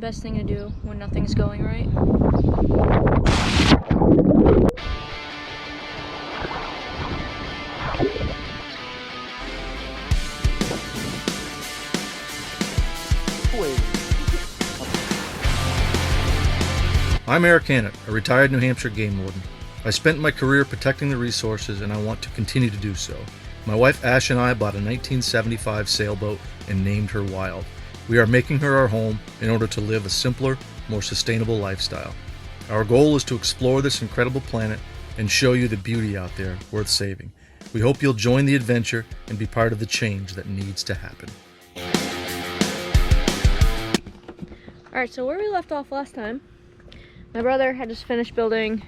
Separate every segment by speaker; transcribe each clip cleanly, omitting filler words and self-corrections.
Speaker 1: best thing to do when nothing's going right.
Speaker 2: I'm Eric Hannett, a retired New Hampshire game warden. I spent my career protecting the resources and I want to continue to do so. My wife Ash and I bought a 1975 sailboat and named her Wild. We are making her our home in order to live a simpler, more sustainable lifestyle. Our goal is to explore this incredible planet and show you the beauty out there worth saving. We hope you'll join the adventure and be part of the change that needs to happen.
Speaker 1: Alright, so where we left off last time, my brother had just finished building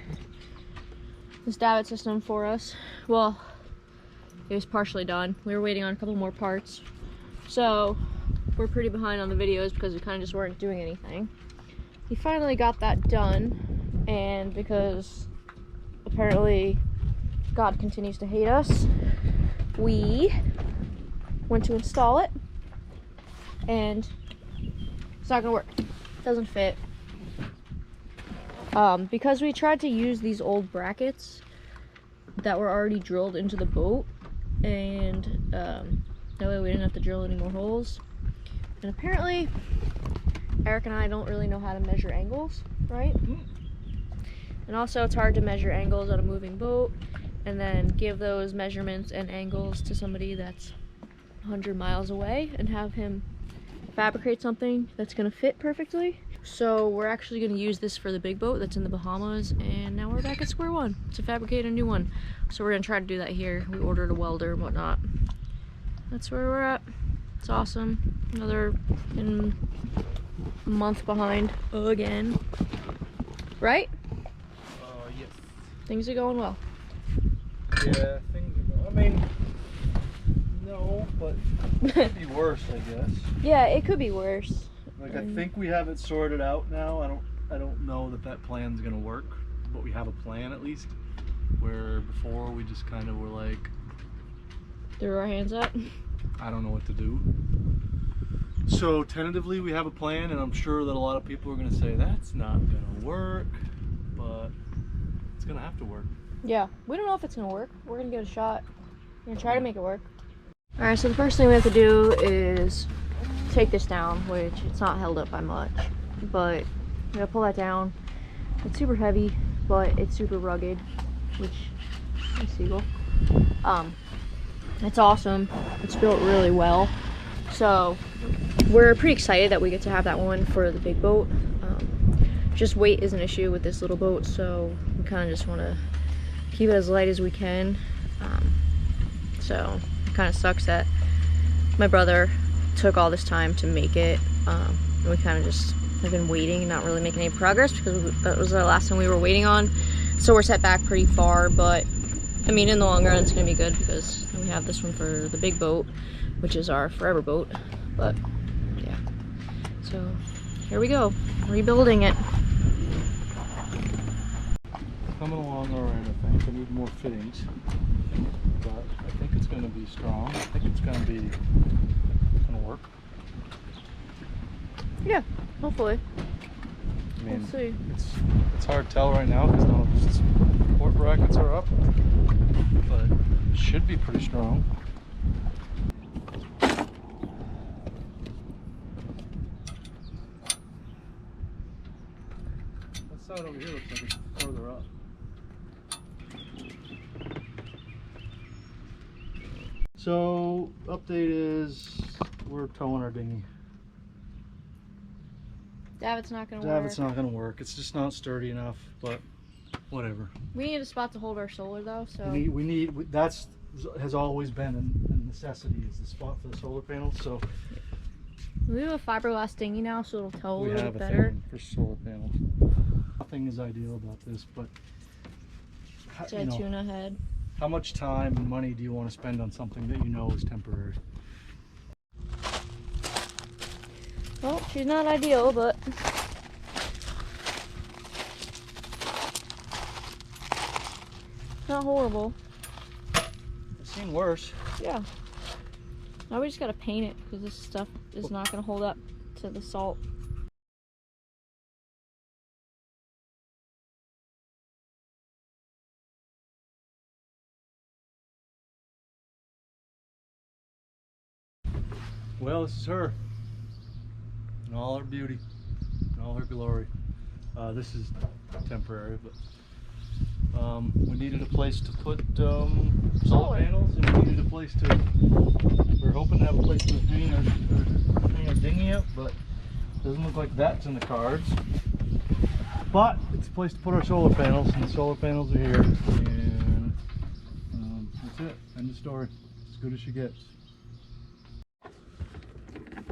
Speaker 1: this Davit system for us. Well, it was partially done. We were waiting on a couple more parts. So we're pretty behind on the videos because we kind of just weren't doing anything. He finally got that done, and because apparently God continues to hate us, we went to install it, and it's not gonna work. It doesn't fit. Because we tried to use these old brackets that were already drilled into the boat, and that way we didn't have to drill any more holes. And apparently Eric and I don't really know how to measure angles, right? And also it's hard to measure angles on a moving boat and then give those measurements and angles to somebody that's 100 miles away and have him fabricate something that's gonna fit perfectly. So we're actually gonna use this for the big boat that's in the Bahamas, and now we're back at square one to fabricate a new one. So we're gonna try to do that here. We ordered a welder and whatnot. That's where we're at. It's awesome. Another month behind again. Right?
Speaker 2: Yes.
Speaker 1: Things are going well.
Speaker 2: Yeah, things are going. I mean, no, but it could be worse, I guess.
Speaker 1: Yeah, it could be worse.
Speaker 2: Like, I think we have it sorted out now. I don't know that plan's gonna work, but we have a plan at least. Where before we just kind of were like,
Speaker 1: Threw our hands up.
Speaker 2: I don't know what to do. So tentatively we have a plan, and I'm sure that a lot of people are gonna say that's not gonna work, but it's gonna have to work.
Speaker 1: Yeah, we don't know if it's gonna work. We're gonna give it a shot. We're gonna try to make it work. Alright, so the first thing we have to do is take this down, which it's not held up by much, but we gotta pull that down. It's super heavy, but it's super rugged, which is seagull. It's awesome. It's built really well. So we're pretty excited that we get to have that one for the big boat. Just weight is an issue with this little boat, so we kind of just want to keep it as light as we can. So it kind of sucks that my brother took all this time to make it, and we kind of just have been waiting and not really making any progress because that was the last thing we were waiting on. So we're set back pretty far, but I mean, in the long run it's gonna be good because we have this one for the big boat, which is our forever boat. But yeah, so here we go, rebuilding it.
Speaker 2: Coming along all right, I think. I need more fittings, but I think it's gonna be strong. I think it's gonna work.
Speaker 1: Yeah, hopefully.
Speaker 2: I mean,
Speaker 1: We'll see.
Speaker 2: it's hard to tell right now because none of the support brackets are up, but it should be pretty strong. That side over here looks like it's further up. So, update is we're towing our dinghy.
Speaker 1: Davit's not gonna work.
Speaker 2: Davit's not gonna work. It's just not sturdy enough, but whatever.
Speaker 1: We need a spot to hold our solar though, so
Speaker 2: That's has always been a necessity, is the spot for the solar panels. So
Speaker 1: we have a fiberglass dinghy now, so it'll tow a
Speaker 2: we
Speaker 1: little
Speaker 2: have
Speaker 1: bit
Speaker 2: a
Speaker 1: better.
Speaker 2: thing for solar panels. Nothing is ideal about this, but
Speaker 1: Tuna head.
Speaker 2: how much time and money do you want to spend on something that you know is temporary?
Speaker 1: Well, she's not ideal, but not horrible.
Speaker 2: I've seen worse.
Speaker 1: Yeah. Now we just gotta paint it because this stuff is not gonna hold up to the salt.
Speaker 2: Well, this is her in all her beauty, in all her glory. This is temporary, but we needed a place to put solar panels, and we needed a place to. We're hoping to have a place to hang our dinghy up, but it doesn't look like that's in the cards. But it's a place to put our solar panels, and the solar panels are here, and that's it. End of story. As good as she gets.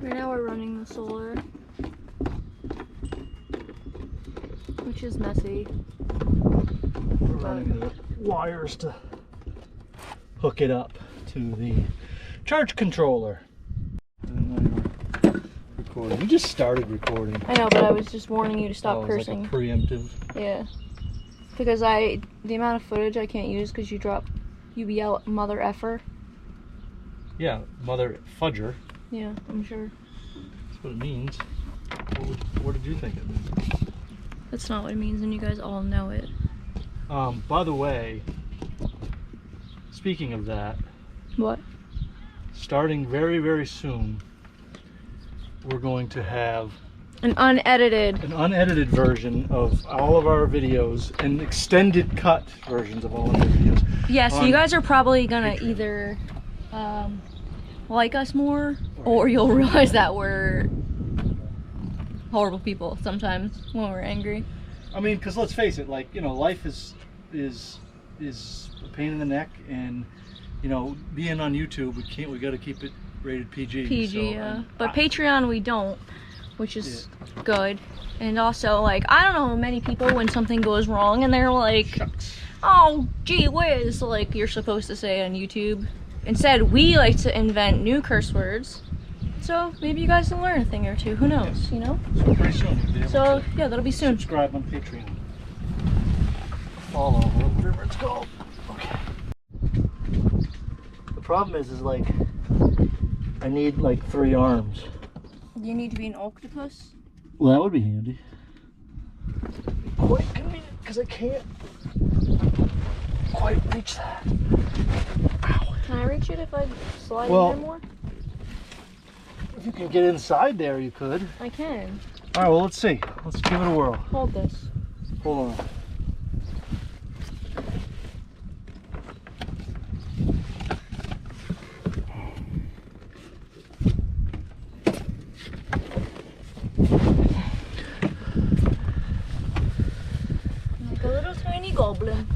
Speaker 1: Right now we're running the solar, which is messy.
Speaker 2: We're running the wires to hook it up to the charge controller. I didn't know you were recording. You just started recording.
Speaker 1: I know, but I was just warning you to stop cursing.
Speaker 2: Like a preemptive.
Speaker 1: Yeah. Because the amount of footage I can't use because you yell mother effer.
Speaker 2: Yeah, mother fudger.
Speaker 1: Yeah, I'm sure.
Speaker 2: That's what it means. What did you think it meant?
Speaker 1: That's not what it means, and you guys all know it.
Speaker 2: By the way, speaking of that,
Speaker 1: What?
Speaker 2: starting very, very soon, we're going to have
Speaker 1: An unedited
Speaker 2: version of all of our videos and extended cut versions of all of our videos.
Speaker 1: Yeah, so you guys are probably gonna either like us more, or you'll realize that we're horrible people sometimes when we're angry.
Speaker 2: I mean, because let's face it, like, you know, life is a pain in the neck, and you know, being on YouTube, we got to keep it rated PG.
Speaker 1: PG,
Speaker 2: so,
Speaker 1: yeah. But Patreon we don't, which is good. And also, like, I don't know many people when something goes wrong and they're like,
Speaker 2: Shucks.
Speaker 1: oh, gee whiz, like you're supposed to say on YouTube. Instead, we like to invent new curse words. So maybe you guys can learn a thing or two. Who knows, you know?
Speaker 2: So pretty soon we'll be able
Speaker 1: So,
Speaker 2: to
Speaker 1: yeah, that'll be soon.
Speaker 2: subscribe on Patreon. Follow, whatever it's called. Okay. The problem is like, I need like 3 arms.
Speaker 1: You need to be an octopus?
Speaker 2: Well, that would be handy. Quite convenient, because I can't quite reach that. Ow.
Speaker 1: Can I reach it if I slide
Speaker 2: Well,
Speaker 1: in there more?
Speaker 2: If you can get inside there, you could.
Speaker 1: I can.
Speaker 2: All right, well, let's see. Let's give it a whirl.
Speaker 1: Hold this.
Speaker 2: Hold on.
Speaker 1: Like a little tiny goblin.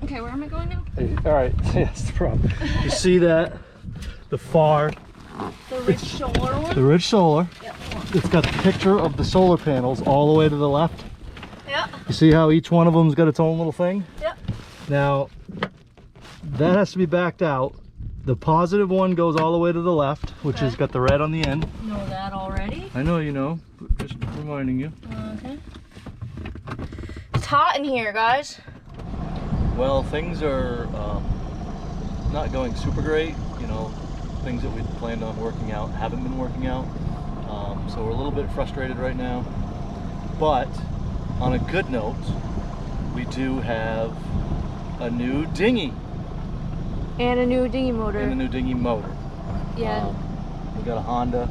Speaker 1: Okay, where am I going now?
Speaker 2: Hey, all right, that's the problem. You see that? The far,
Speaker 1: The rich solar one?
Speaker 2: the Ridge Solar.
Speaker 1: Yep.
Speaker 2: It's got the picture of the solar panels all the way to the left.
Speaker 1: Yep.
Speaker 2: You see how each one of them's got its own little thing?
Speaker 1: Yep.
Speaker 2: Now, that has to be backed out. The positive one goes all the way to the left, which has got the red on the end.
Speaker 1: Know that already?
Speaker 2: I know you know, but just reminding you.
Speaker 1: Okay. It's hot in here, guys.
Speaker 2: Well, things are not going super great. You know, things that we'd planned on working out haven't been working out. So we're a little bit frustrated right now. But on a good note, we do have a new dinghy.
Speaker 1: And a new dinghy motor.
Speaker 2: And a new dinghy motor.
Speaker 1: Yeah.
Speaker 2: We got a Honda.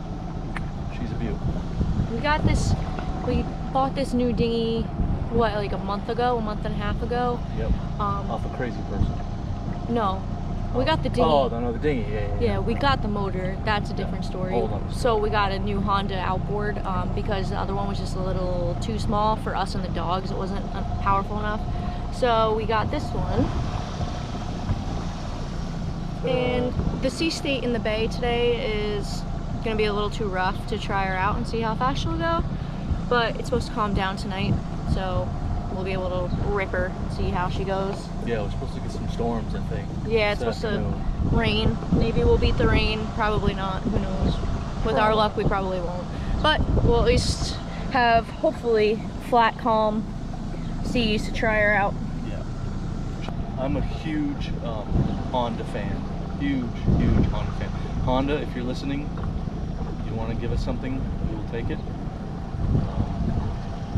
Speaker 2: She's a beaut.
Speaker 1: We bought this new dinghy, what, like a month and a half ago?
Speaker 2: Yep. Off a Crazy Person.
Speaker 1: No. We got the dinghy.
Speaker 2: Oh, no, the dinghy. Yeah.
Speaker 1: Yeah, we got the motor. That's a different story.
Speaker 2: Hold on.
Speaker 1: So we got a new Honda outboard because the other one was just a little too small for us and the dogs. It wasn't powerful enough. So we got this one. And the sea state in the bay today is gonna be a little too rough to try her out and see how fast she'll go. But it's supposed to calm down tonight, so we'll be able to rip her and see how she goes.
Speaker 2: Yeah, we're supposed to get some storms, I think.
Speaker 1: Yeah, it's
Speaker 2: this
Speaker 1: supposed to
Speaker 2: afternoon.
Speaker 1: rain. Maybe we'll beat the rain, probably not, who knows. With our luck, we probably won't. But we'll at least have, hopefully, flat, calm seas to try her out.
Speaker 2: Yeah. I'm a huge Honda fan. Huge Honda fan. Honda, if you're listening, you want to give us something, we will take it.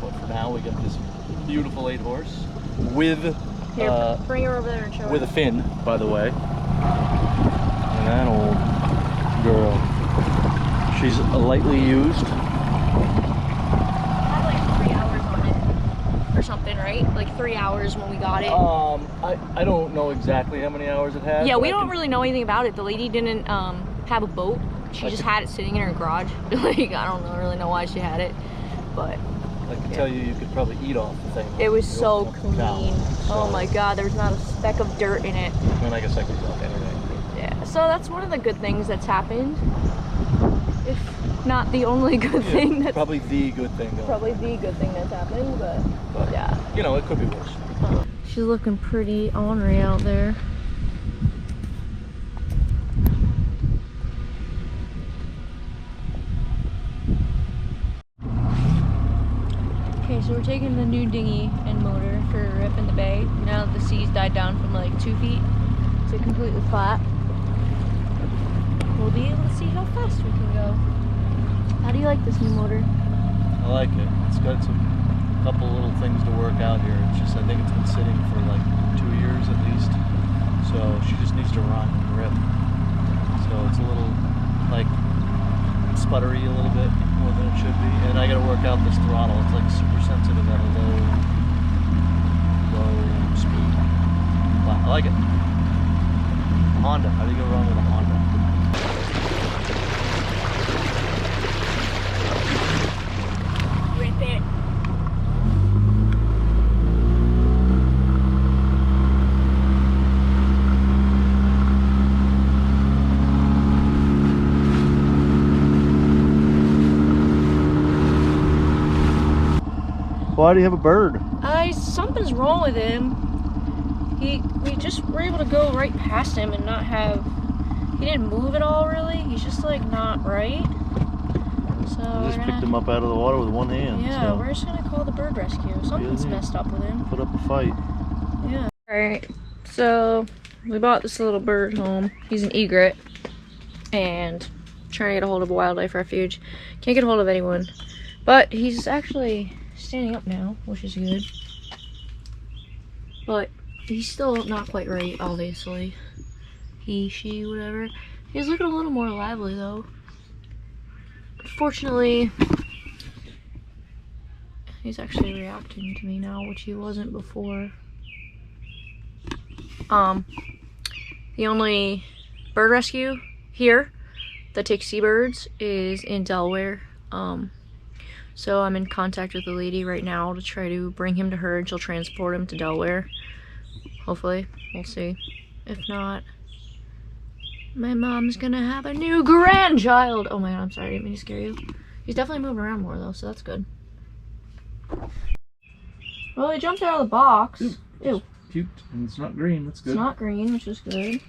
Speaker 2: But for now, we got this beautiful 8-horse with
Speaker 1: Here, bring her over there and show
Speaker 2: with
Speaker 1: her.
Speaker 2: a fin, by the way. And that old girl. She's lightly used.
Speaker 1: Had like 3 hours on it or something, right? Like 3 hours when we got it.
Speaker 2: I don't know exactly how many hours it has.
Speaker 1: Yeah, we don't really know anything about it. The lady didn't have a boat. She just had it sitting in her garage. Like, I don't really know why she had it, but
Speaker 2: I can tell you could probably eat off the thing.
Speaker 1: it was so clean. Oh my god, there was not a speck of dirt in it.
Speaker 2: And I guess I could eat off anything.
Speaker 1: Yeah, so that's one of the good things that's happened. If not the only good thing that's
Speaker 2: probably the good thing though.
Speaker 1: probably the good thing that's happened, but yeah.
Speaker 2: You know, it could be worse.
Speaker 1: She's looking pretty ornery out there. Okay, so we're taking the new dinghy and motor for a rip in the bay. Now that the sea's died down from like 2 feet to completely flat, we'll be able to see how fast we can go. How do you like this new motor?
Speaker 2: I like it. It's got some couple little things to work out here. It's just, I think it's been sitting for like 2 years at least. So she just needs to run and rip. So it's a little like sputtery a little bit more than it should be. And I gotta work out this throttle. It's like super sensitive at a low speed. Wow, I like it. Honda. How do you go wrong with a Honda?
Speaker 1: Rip it.
Speaker 2: Why do you have a bird?
Speaker 1: Something's wrong with him. We just were able to go right past him and not have. He didn't move at all, really. He's just like not right. So
Speaker 2: I just picked him up out of the water with one hand.
Speaker 1: Yeah,
Speaker 2: so.
Speaker 1: we're just gonna call the bird rescue. Something's messed up with him.
Speaker 2: Put up a fight.
Speaker 1: Yeah. Alright, so we bought this little bird home. He's an egret. And trying to get a hold of a wildlife refuge. Can't get a hold of anyone. But he's actually standing up now, which is good. But he's still not quite right, obviously. He, she, whatever. He's looking a little more lively though. Fortunately, he's actually reacting to me now, which he wasn't before. The only bird rescue here that takes seabirds is in Delaware. So I'm in contact with the lady right now to try to bring him to her, and she'll transport him to Delaware. Hopefully, we'll see. If not, my mom's gonna have a new grandchild. Oh my god, I'm sorry, I didn't mean to scare you. He's definitely moving around more though, so that's good. Well, he jumped out of the box. Ew.
Speaker 2: Puked, and it's not green. That's good.
Speaker 1: It's not green, which is good.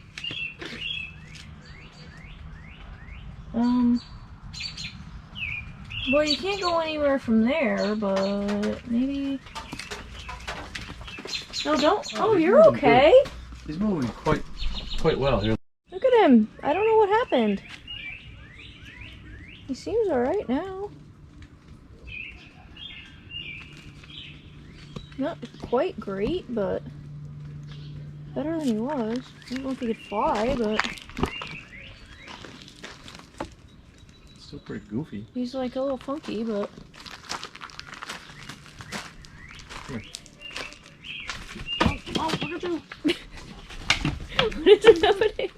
Speaker 1: Well, you can't go anywhere from there, but maybe. No, don't. Oh, you're okay.
Speaker 2: Good. He's moving quite well here.
Speaker 1: Look at him. I don't know what happened. He seems alright now. Not quite great, but better than he was. I don't know if he could fly, but
Speaker 2: Still pretty goofy.
Speaker 1: he's like a little funky, but
Speaker 2: Come here.
Speaker 1: oh, look at you. What is happening?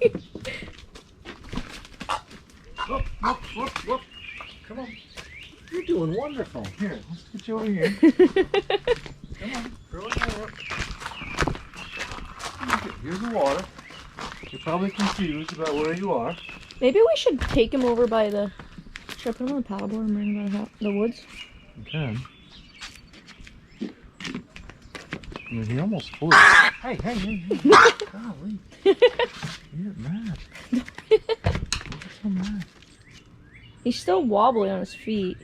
Speaker 2: Whoop, whoop, whoop, whoop. Come on. You're doing wonderful. Here, let's get you over here. Come on, throw it over. Here's the water. You're probably confused about where you are.
Speaker 1: Maybe we should take him over by the. Should I put him on the paddleboard and bring him out of the woods?
Speaker 2: You can. I mean, he almost flew. Hey. Golly. You're mad. You're so mad.
Speaker 1: He's still wobbly on his feet.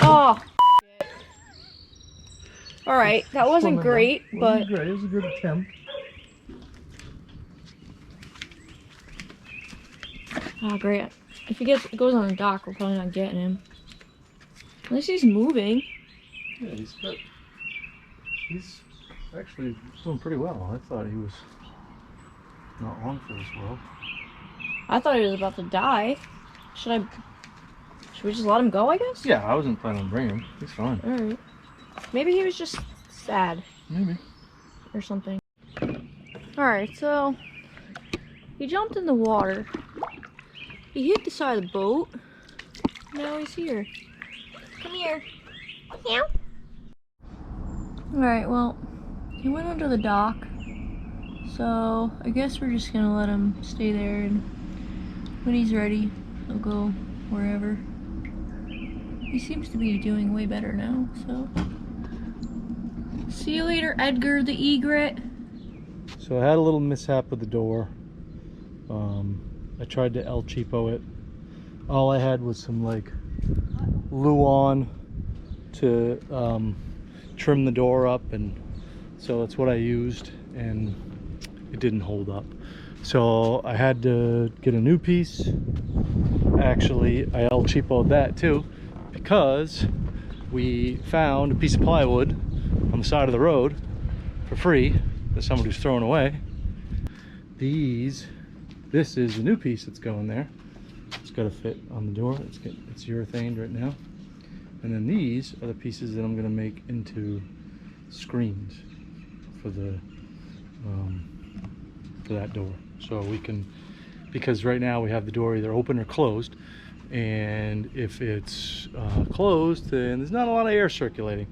Speaker 1: Oh. Alright, that wasn't great, but.
Speaker 2: It was a good attempt.
Speaker 1: Oh, great. If he goes on the dock, we're probably not getting him. At least he's moving.
Speaker 2: Yeah, he's actually doing pretty well. I thought he was not long for this world.
Speaker 1: I thought he was about to die. Should we just let him go, I guess?
Speaker 2: Yeah, I wasn't planning on bringing him. He's fine.
Speaker 1: Alright. Maybe he was just sad.
Speaker 2: Maybe.
Speaker 1: Or something. Alright, so he jumped in the water. He hit the side of the boat. Now he's here. Come here. Meow. Alright, well, he went under the dock. So I guess we're just gonna let him stay there, and when he's ready, he'll go wherever. He seems to be doing way better now, so. See you later, Edgar the egret.
Speaker 2: So I had a little mishap with the door. I tried to El Cheapo it. All I had was some like Luan to trim the door up, and so that's what I used, and it didn't hold up. So I had to get a new piece. Actually, I El Cheapo'd that too, because we found a piece of plywood on the side of the road for free that somebody was throwing away. This is the new piece that's going there. It's got to fit on the door. It's urethaned right now. And then these are the pieces that I'm going to make into screens for the for that door. So we can, because right now we have the door either open or closed, and if it's closed, then there's not a lot of air circulating.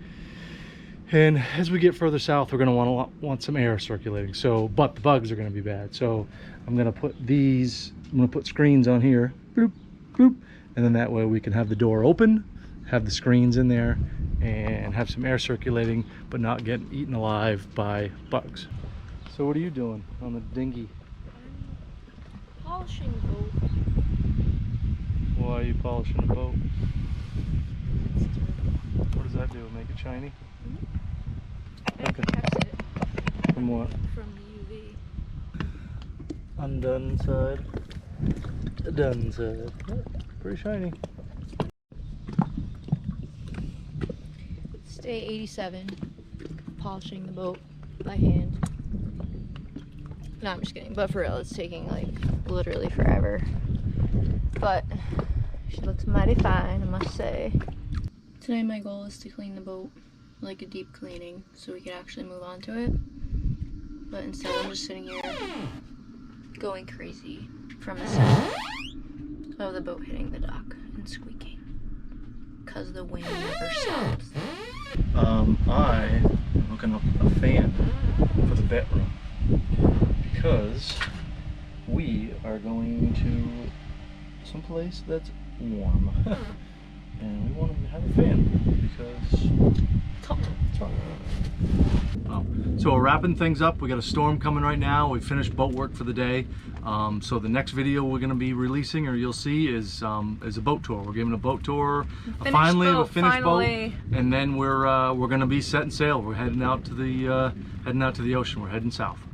Speaker 2: And as we get further south, we're going to want some air circulating. So, but the bugs are going to be bad. So I'm going to put screens on here, bloop, bloop, and then that way we can have the door open, have the screens in there, and have some air circulating, but not getting eaten alive by bugs. So what are you doing on the dinghy?
Speaker 1: I'm polishing the boat.
Speaker 2: Why are you polishing the boat? What does that do? Make it shiny?
Speaker 1: It
Speaker 2: Okay.
Speaker 1: protects it
Speaker 2: From what?
Speaker 1: from the UV.
Speaker 2: Undone side. Done side. Pretty shiny.
Speaker 1: It's day 87. Polishing the boat by hand. No, I'm just kidding. But for real, it's taking like literally forever. But she looks mighty fine, I must say. Today my goal is to clean the boat, like a deep cleaning, so we can actually move on to it. But instead I'm just sitting here going crazy from the sound of the boat hitting the dock and squeaking, because the wind never stops.
Speaker 2: I am hooking up a fan for the bedroom because we are going to someplace that's warm. And we want to have a fan because it's hot. So we're wrapping things up. We got a storm coming right now. We finished boat work for the day. So the next video we're going to be releasing, or you'll see, is a boat tour. We're giving a boat tour, a finished boat, and then we're going to be setting sail. We're heading out to the ocean. We're heading south.